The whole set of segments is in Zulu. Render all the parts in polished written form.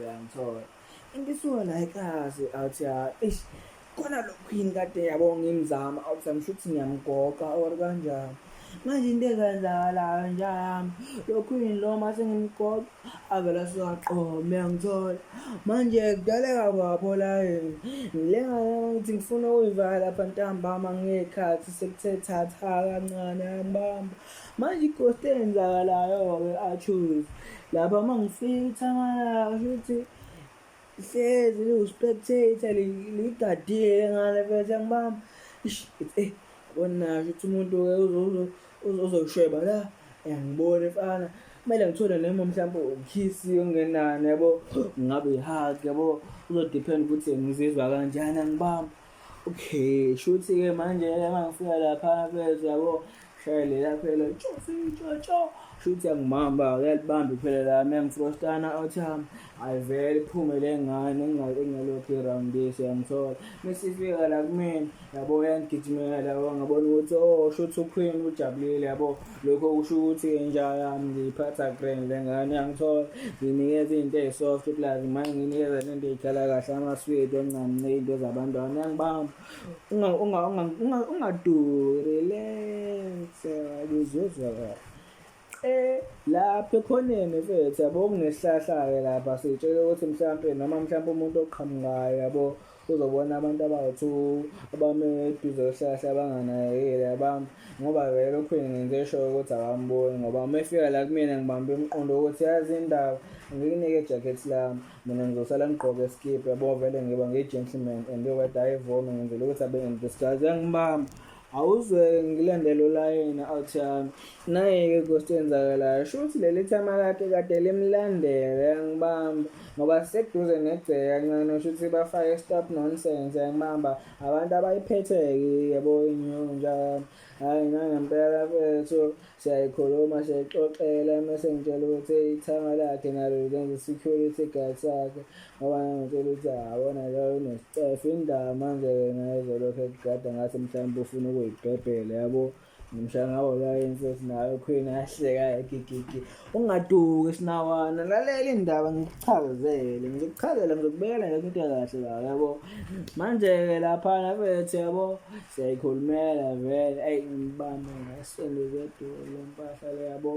uyangithola. Ngisuka la ekhasi athi eish khona lokhu yini kade yabo ngimzama awuthi ngisho ukuthi ngiyamgoqa or kanjani. Manje into ezenzakalayo nje yami lokhu yini lo mase ngimgoqa avele asaqoma uyangithola. Manje kudaleka kwapho la ngilenga ukuthi ngifuna ukuyivala lapha ntambama ngekhathi sekuthe thatha kancane yangibamba. Manje ighost eyenzakalayo-ke achoose lapha mangifika ithamana shuthi hlezi liwu-spectator ligadile ngale mfethu yangibamba. Bona ukuthi umuntu-ke uzoshweba la ngibone mfana kumele ngithole noma mhlawumbe ukiss ongenani yabo ngabe i-hug yabo uzodepend ukuthi ngizizwa kanjani angibamba. Okay shuthi-ke manje-ke mangifika lapha mfethu yabo shayelela phela tsho shuthi yangibamba uyalibamba phela la mengifrostana awuthami ayivele iphume le ngane engalokhu around this yangithola. Mesifika la kumina yabo yangigijimela yabo ngabona ukuthi shuthi uQueen ujabulile yabo lokho kusho ukuthi inja yami ngiyiphatha grand le ngane yangithola nginikeza izinto ezisoft plus manje nginikeza nento ey'hlala kahle ama-sweet omncane ney'nto zabantwana yangibamba. Ungaduri relax akuzuzwa kahle. Lapha ekhoneni mfethu yabo kunesihlahla-ke lapha sitshela ukuthi mhlampe noma mhlampe umuntu oqhamukayo yabo uzobona abantu abawu-2 abame eduze kwesihlahla abanganakekile yabamba ngoba vele uQueen ngenze sure ukuthi abamboni ngoba uma efika la kumina ngibambe umqondo ukuthi yazi indaba ngikunike ijakhethi lami mina ngizosala ngigqoke iskipha yabo vele ngiba nge-gentleman and weda ayivome ngenzela ukuthi abe ngi-disguise yangibamba. Awuzwe ngilandela ulayini awuthi yami naye-ke ghost eyenzakalayo shuthi leli thama lakhe kade limlandela yangibamba ngoba sekuduze negceka kancane shuthi bafake stop nonsense yangibamba abantu abayiphethe-ke yabo inyunja yami. Hhayi nangempela mfethu siyayikhuluma siyayixoxela mese ngitshela ukuthi ithama lakhe nalo lenza i-security guard sakhe ngoba ngitshela ukuthi yabona lo unesitefu indaba manje-ke naye ezolokhu ekugada ngathi mhlawumbe ufuna ukuyibhebhela yabo ngimshaya ngabo layini mfethu nayo uQueen yahleka gigigi. Ungaduki sinawana lalela indaba ngikuchazele ngizokubekela yonke into kahle la yabo. Manje-ke laphana mfethu yabo siyayikhulumela vele ngibambe ngasondeza edolo lempahla le yabo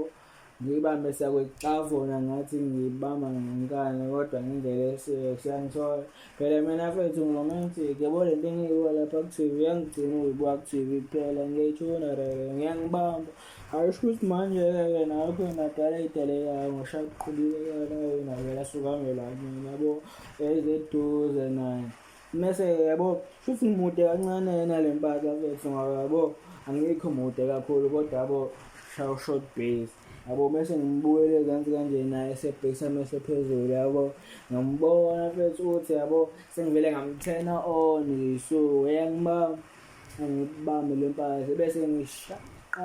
ngiyibambe siyakwecavona ngathi ngiyibamba ngenkani kodwa ngendlela esiyeke yangithola. Phela mina mfethu ngiromantic yabo lento engiyiwa lapha ku-TV yangigcina ukuyibuka ku-TV kuphela ngiyayithuna rere ngiyangibamba. Ayisho ukuthi manje-ke nayo uQueen adala ey'telekayo ngoshaya kuqhubekanayo navele asukamela kimi yabo ezeduze naye. Mese yabo shuthi ngimude kancane nale mpahla mfethu ngoba yabo angikho mude kakhulu kodwa yabo short base yabo. Mese ngimbukele kanti kanje naye esebhekisa amehlo phezulu yabo ngambona mfethu ukuthi yabo sengivele ngamthena on ngisuke yangibamba ngibambe le mpahla bese ngishaqa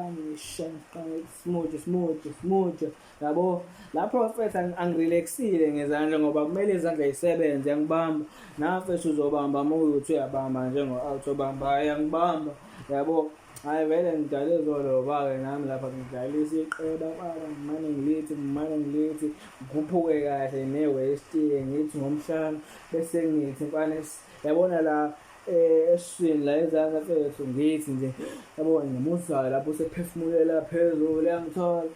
smooth yabo. Lapho mfethu angirelaxile ngezandla ngoba kumele izandla yisebenze yangibamba. Nawe mfethu uzobamba uma uyuthi uyabamba njengo-out obamba yangibamba yabo. Hhayi vele ngidale zoloba-ke nami lapha ngidlalisa iqeda ngimane ngilithi ngikhuphuke kahle ne-waist-ke ngithi ngomhlanga bese ngithi mfana yabona la esiswini la ezandla mfethu ngithi nje yabo ngimuzayo lapho sephefumulela phezulu yangithola.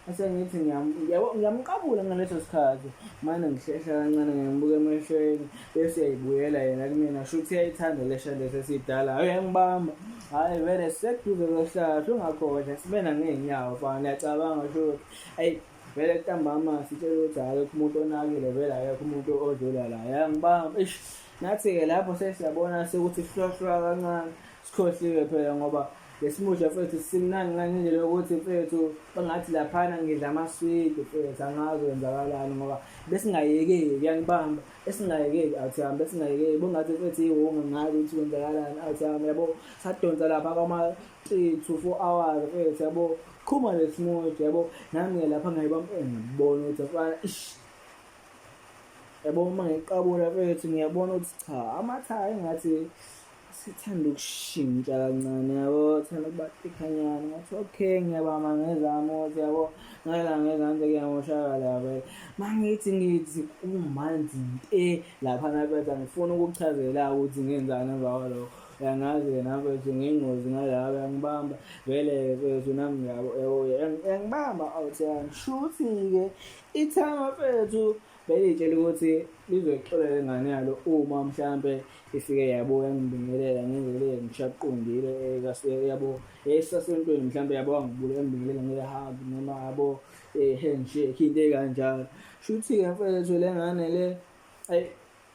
Bese ngithi ngiyamqabula ngaleso sikhathi mane ngihlehla kancane ngimbuka emehlweni bese yayibuyela yena kumina shuthi yayithanda le shade sesidala yangibamba. Hhayi vele sekuduze kwesihlahla ungakhohlwa sibena ngey'nyawo fana yacabanga shuthi vele ntambama sitshela ukuthi akekho umuntu onakile vele akekho umuntu odlula la yangibamba. Nathi-ke lapho sesiyabona sekuthi sihlohlwa kancane sikhohliwe phela ngoba lesimusha mfethu simnandi ngendlela yokuthi mfethu bangathi laphana ngidla amaswidi mfethu angazi kwenzakalani ngoba besingayekeki yangibamba besingayekeki awuthami besingayekeki bongathi mfethu ihhunga ngazi ukuthi kwenzakalani awuthami yabo. Sadonsa lapha kwama-3 to 4 hours mfethu yabo qhuma lesimusha yabo nami-ke lapha ngayibamba ngibona ukuthi mfana yabo uma ngiqabula mfethu ngiyabona ukuthi cha amathaya engathi sithanda ukushintsha kancane yabo, thanda ukuba tikhanyana ngathi okay ngiyabama ngezami ukuthi yabo ngeke ngiyamoshakala vele. Mangithi kumanzi laphana mfethu angifuni ukukuchazela ukuthi ngenzani emva kwalokho. Uyangazi-ke nafethu ngiyingozi ngala uyangibamba vele mfethu nami uyangibamba awuthani. Shuthi-ke ithama mfethu belitshela ukuthi lizoyixolela ingane yalo uma mhlampe ifike yabo yangibingelela ngendlela ngishaqondile yabo esasontweni mhlampe yabo wangibulala ngibingelela nge-hug noma yabo handshake into ekanjalo. Shuthi-ke mfethu le ngane le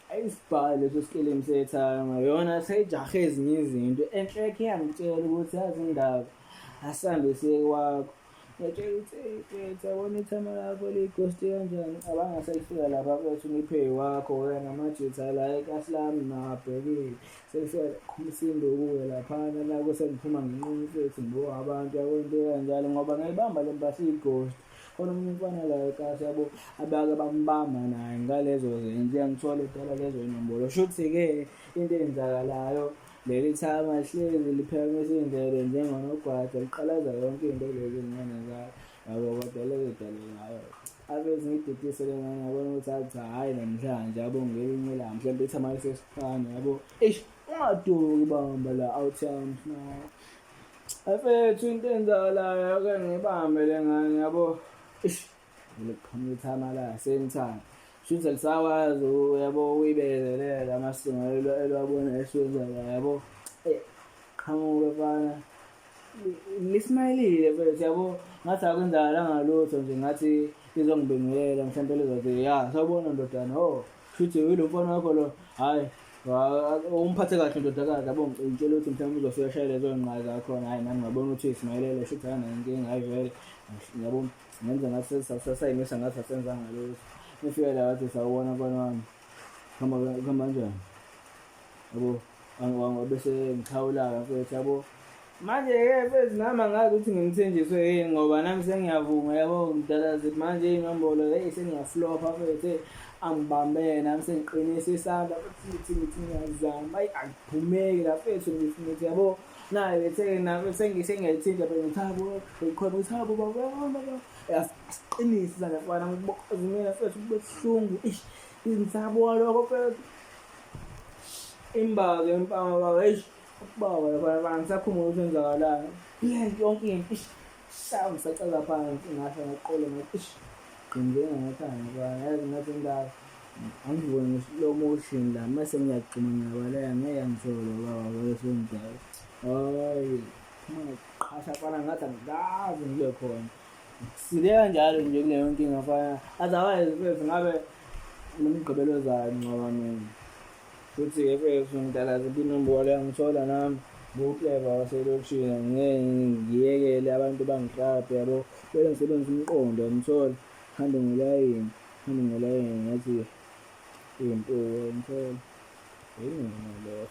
ayisibhali leso sikelemu sethanga yona seyijahe ezinye izinto enhlekhe yangitshela ukuthi yazi indaba asihambe siye kwakho. Ngiyatshela ukuthi yabona ithama lakho lighosti kanjani abangaselifika lapha mfethu ngiphe wakho wena amajitha la ekasi lami nabhekile selifika khumisindo kuwe laphana la kusengiphuma nginquma mfethu ngibuka abantu yabo into kanjalo ngoba ngiyibamba le mpahla ighosti. Khona umuntu ufana la ekasi yabo abake bambamba naye ngalezo zinto iyangithola edala lezo inombolo. Shuthi-ke into eyenzakalayo leli thama lihlezi liphakamisa indlebe njengonogwaja liqalaza yonke into lezi ngane zayo yabo kodwa lezi dale ngayo abezi ngididise le ngane yabona ukuthi athi hhayi namhlanje yabo ngelinye ilanga mhlawumbe ithama lisesiphane yabo ungaduki bamba la outcomes no afethu into eyenzakalayo ake ngibambe le ngane yabo ngiqhamuka ithama la same shuthi lisakwazi yabo uyibekezelela amasingo elwabona eswenzela yabo qhamuke fana lismayilile mfethu yabo ngathi akwenzakalanga lutho nje ngathi lizongibingelela mhlawumbe lizothi ya sawubona ndodana shuthi yilo mfana wakho lo hhayi umphathe kahle ndodakazi yabo ngitshela ukuthi mhlawumbe uzofika ashayele lezo nqayi zakhona hhayi nami ngabona ukuthi ismayilele shuthi akanankinga hhayi vele yabo ngenza ngathi sasayimisa ngathi asenzanga lutho. Nifika la wathi sawubona mfana wami kuhamba kanjani yabo bese ngikhawula mfethu yabo manje-ke mfethu nami angazi ukuthi ngimthenjiswe yini ngoba nami sengiyavuma yabo ngidalazi manje inombolo sengiyaflopha mfethu angibambe nami sengiqinisa isandla futhi ngithi ngiyazama akuphumeki la mfethu ngithi yabo naye bethe nami sengiyalithinta phela ngithabo ngikhona uthabo baba yasiqinisa isandla mfana ngibokoza mina mfethu kube buhlungu ngithabo lokho mfethu imbazo empama baba ukubaba lapha ngisakhumula ukuthi kwenzakalayo yonke into shawu ngisacela phansi ngasho ngaqolo ngathi ngingena ngathana baba yazi ngathi indaba angibone nge-slow motion la mase ngiyagcina ngiyabaleka ngeke ngithole baba bese ngidala hayi qhasha fana ngathi angikaze ngibe khona sile kanjalo nje kuleyo nkinga fana otherwise mfethu ngabe nomgqibelo ozayo ngoba mina futhi-ke mfethu ngidalaza inombolo yangithola nami bukleva waselokishini ngeke ngiyekele abantu bangihlaphe yabo kumele ngisebenzise umqondo ngithole hambe ngelayini ngathi into ngithole yini leyo.